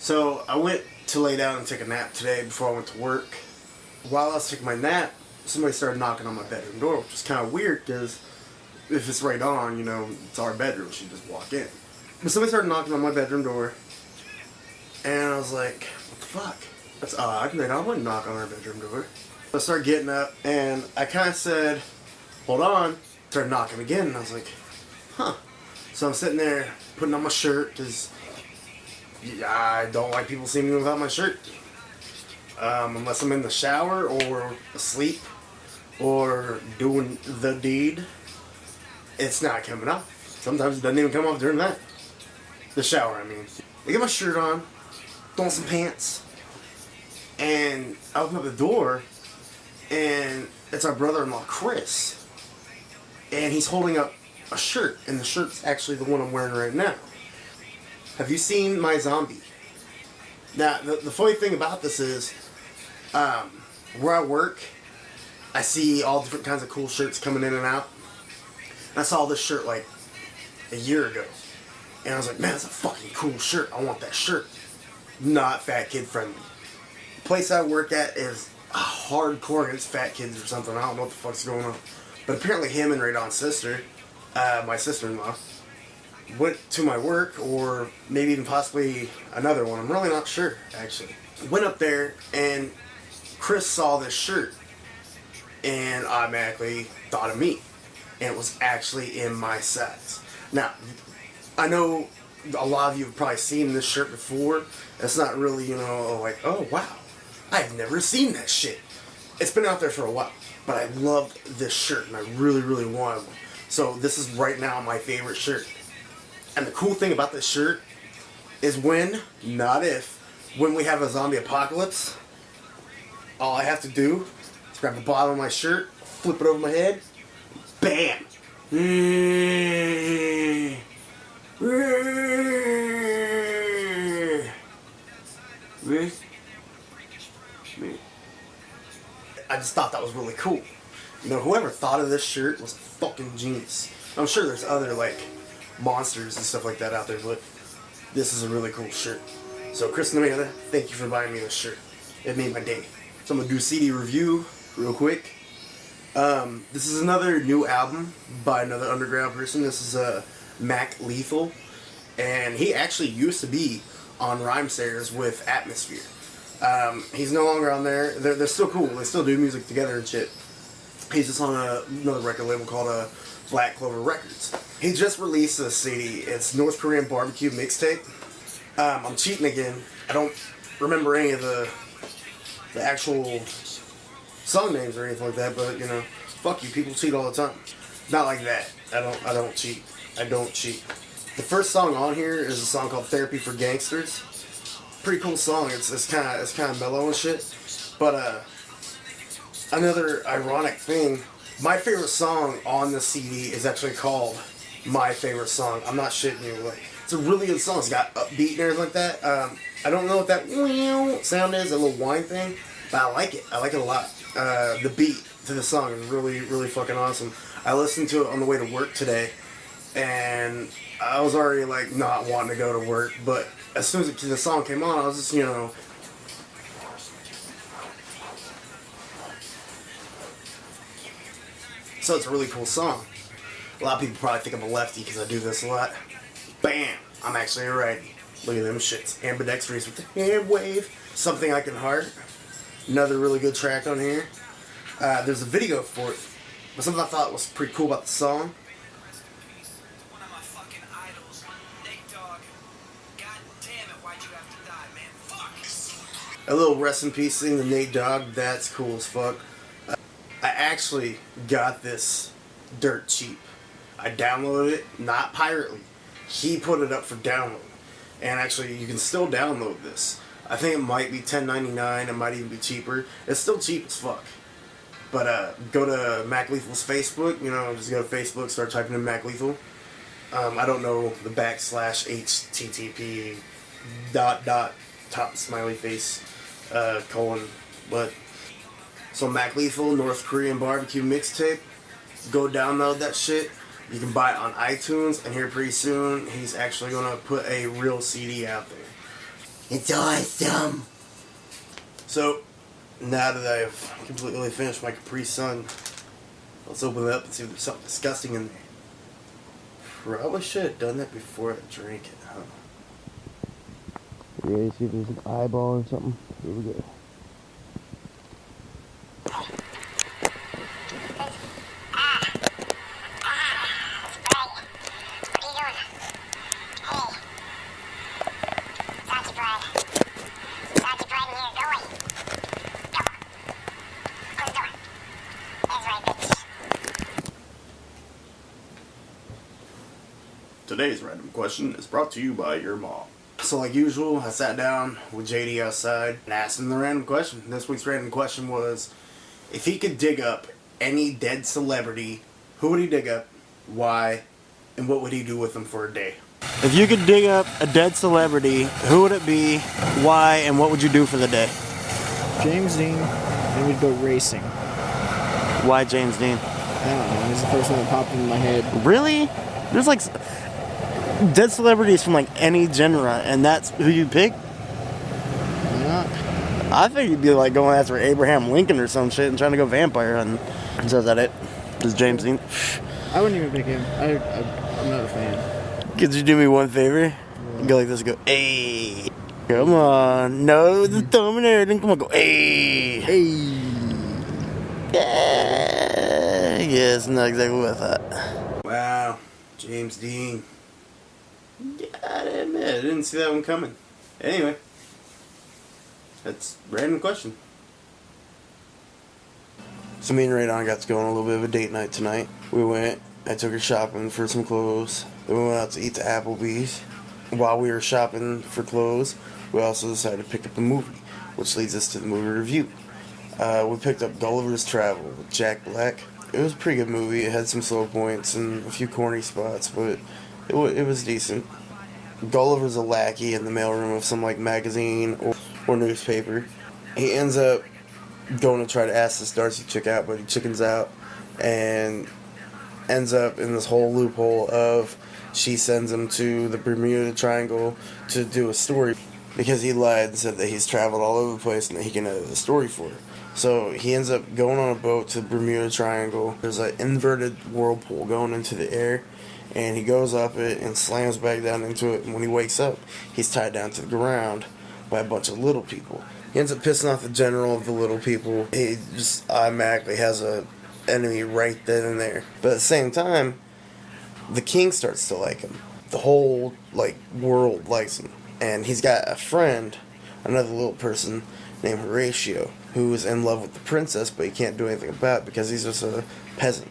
So I went to lay down and take a nap today before I went to work. While I was taking my nap, somebody started knocking on my bedroom door, which is kind of weird because if it's right on, you know, it's our bedroom, so you just walk in. But somebody started knocking on my bedroom door, and I was like, what the fuck? That's odd. I wouldn't knock on our bedroom door. I started getting up, and I kind of said, hold on. Started knocking again, and I was like, huh. So I'm sitting there putting on my shirt because I don't like people seeing me without my shirt. Unless I'm in the shower or asleep or doing the deed, it's not coming off. Sometimes it doesn't even come off during that. The shower, I mean. I get my shirt on, throw on some pants, and I open up the door, and it's our brother-in-law, Chris. And he's holding up a shirt, and the shirt's actually the one I'm wearing right now. Have you seen my ZomBiE? Now, the funny thing about this is, where I work, I see all different kinds of cool shirts coming in and out. And I saw this shirt like a year ago. And I was like, man, that's a fucking cool shirt. I want that shirt. Not fat kid friendly. The place I work at is hardcore against fat kids or something. I don't know what the fuck's going on. But apparently him and Radon's sister, my sister-in-law, went to my work, or maybe even possibly another one. I'm really not sure, actually. Went up there, and Chris saw this shirt, and automatically thought of me. And it was actually in my size. Now, I know a lot of you have probably seen this shirt before. It's not really, you know, like, oh, wow, I've never seen that shit. It's been out there for a while, but I loved this shirt, and I really, really wanted one. So this is right now my favorite shirt. And the cool thing about this shirt is when, not if, when we have a zombie apocalypse, all I have to do is grab the bottom of my shirt, flip it over my head, bam! I just thought that was really cool. You know, whoever thought of this shirt was a fucking genius. I'm sure there's other, like, monsters and stuff like that out there, but this is a really cool shirt. So Chris and Amanda, thank you for buying me this shirt. It made my day. So I'm going to do a CD review real quick. This is another new album by another underground person. This is Mac Lethal, and he actually used to be on Rhymesayers with Atmosphere. He's no longer on there. They're still cool. They still do music together and shit. He's just on another record label called Black Clover Records. He just released a CD. It's NorTh KoreAn BBQ mixtape. I'm cheating again. I don't remember any of the actual song names or anything like that, but you know, fuck you, people cheat all the time. Not like that. I don't cheat. I don't cheat. The first song on here is a song called Therapy for Gangsters. Pretty cool song. It's kind of mellow and shit. But another ironic thing, my favorite song on the CD is actually called My Favorite Song. I'm not shitting you. Like, it's a really good song. It's got upbeat and everything like that. I don't know what that sound is, a little whine thing, but I like it. I like it a lot. The beat to the song is really, really fucking awesome. I listened to it on the way to work today, and I was already like not wanting to go to work, but as soon as the song came on, I was just, you know, so it's a really cool song. A lot of people probably think I'm a lefty because I do this a lot. Bam! I'm actually a righty. Look at them shits. Ambidextrous with the hand wave. Something I Can Heart. Another really good track on here. There's a video for it. But something I thought was pretty cool about the song. A little rest in peace thing to Nate Dogg. That's cool as fuck. I actually got this dirt cheap. I downloaded it, not pirately. He put it up for download. And actually, you can still download this. I think it might be $10.99. It might even be cheaper. It's still cheap as fuck. But go to Mac Lethal's Facebook. You know, just go to Facebook, start typing in Mac Lethal. I don't know the /HTTP ... top smiley face colon, but so Mac Lethal, NorTh KoreAn BBQ mixtape. Go download that shit. You can buy it on iTunes, and here pretty soon he's actually gonna put a real CD out there. It's awesome. So, now that I've completely finished my Capri Sun, let's open it up and see if there's something disgusting in there. Probably should have done that before I drank it, huh? Yeah, see if there's an eyeball or something. Here we go. Today's random question is brought to you by your mom. So like usual, I sat down with JD outside and asked him the random question. This week's random question was, if he could dig up any dead celebrity, who would he dig up, why, and what would he do with them for a day? If you could dig up a dead celebrity, who would it be, why, and what would you do for the day? James Dean, and we'd go racing. Why James Dean? I don't know, he's the first one that popped into my head. Really? There's like dead celebrities from like any genre, and that's who you pick? Why not? I think you'd be like going after Abraham Lincoln or some shit and trying to go vampire hunting. So is that it? Is James Dean? I wouldn't even pick him. I'm not a fan. Could you do me one favor? Yeah. Go like this, go, hey. Come on. No, the thumb and everything. Come on, go, hey. Hey. Yeah. Yes, not exactly what I thought. Wow, James Dean. Gotta admit, I didn't see that one coming. Anyway, that's a random question. So me and Radon got to go on a little bit of a date night tonight. I took her shopping for some clothes. Then we went out to eat to Applebee's. While we were shopping for clothes, we also decided to pick up a movie, which leads us to the movie review. We picked up Gulliver's Travel with Jack Black. It was a pretty good movie. It had some slow points and a few corny spots, but it was decent. Gulliver's a lackey in the mailroom of some like magazine or newspaper. He ends up going to try to ask this Darcy chick out, but he chickens out and ends up in this whole loophole of she sends him to the Bermuda Triangle to do a story because he lied and said that he's traveled all over the place and that he can edit the story for her. So he ends up going on a boat to the Bermuda Triangle. There's an inverted whirlpool going into the air, and he goes up it and slams back down into it, and when he wakes up, he's tied down to the ground by a bunch of little people. He ends up pissing off the general of the little people. He just automatically has a enemy right then and there. But at the same time, the king starts to like him. The whole world likes him. And he's got a friend, another little person named Horatio, who is in love with the princess, but he can't do anything about it because he's just a peasant.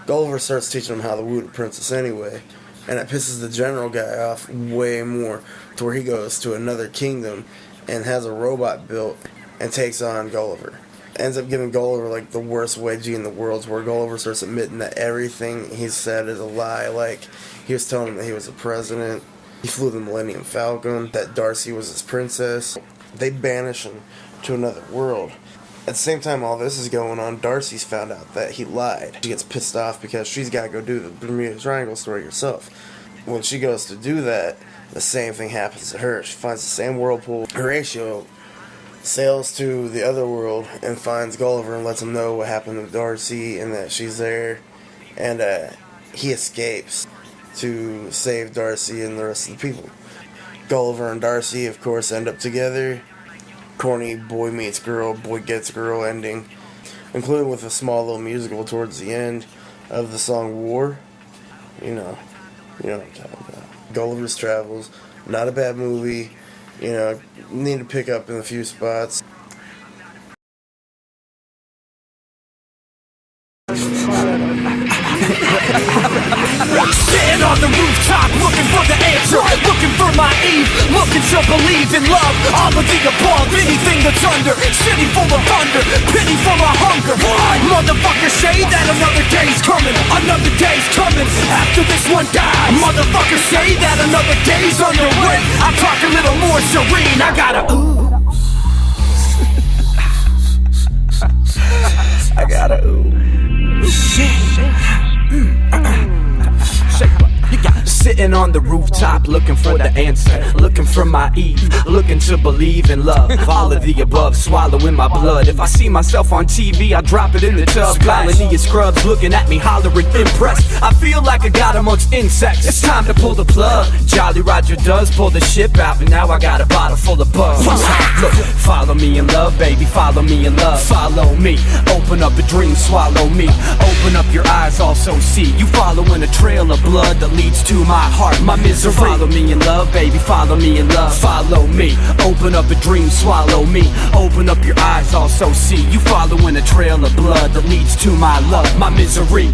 Gulliver starts teaching him how to woo the princess anyway, and it pisses the general guy off way more, to where he goes to another kingdom and has a robot built and takes on Gulliver. Ends up giving Gulliver the worst wedgie in the world, where Gulliver starts admitting that everything he said is a lie. Like, he was telling him that he was a president, he flew the Millennium Falcon, that Darcy was his princess. They banish him to another world. At the same time all this is going on, Darcy's found out that he lied. She gets pissed off because she's got to go do the Bermuda Triangle story herself. When she goes to do that, the same thing happens to her. She finds the same whirlpool. Horatio sails to the other world and finds Gulliver and lets him know what happened to Darcy and that she's there. And he escapes to save Darcy and the rest of the people. Gulliver and Darcy, of course, end up together. Corny boy meets girl, boy gets girl ending, including with a small little musical towards the end of the song War. You know what I'm talking about. Gulliver's Travels, not a bad movie. Need to pick up in a few spots. Sitting on the rooftop, looking for the answer, looking for my Eve, looking to believe in love. All of the above, anything that's under, city full of thunder, pity for my hunger. Motherfuckers say that another day's coming, another day's coming. After this one dies, motherfuckers say that another day's underway. I talk a little more serene. I gotta I gotta shit. Sitting on the rooftop, looking for the answer, looking for my Eve, looking to believe in love. All of the above, swallowing my blood. If I see myself on TV, I drop it in the tub. Colony of scrubs looking at me, hollering impressed. I feel like I got amongst insects. It's time to pull the plug. Jolly Roger does pull the ship out, and now I got a bottle full of buzz. Look, follow me in love, baby, follow me in love. Follow me, open up a dream, swallow me. Open up your eyes, also see you following a trail of blood that leads to my heart, my misery. Follow me in love, baby, follow me in love. Follow me, open up a dream, swallow me. Open up your eyes, also see you following a trail of blood that leads to my love, my misery.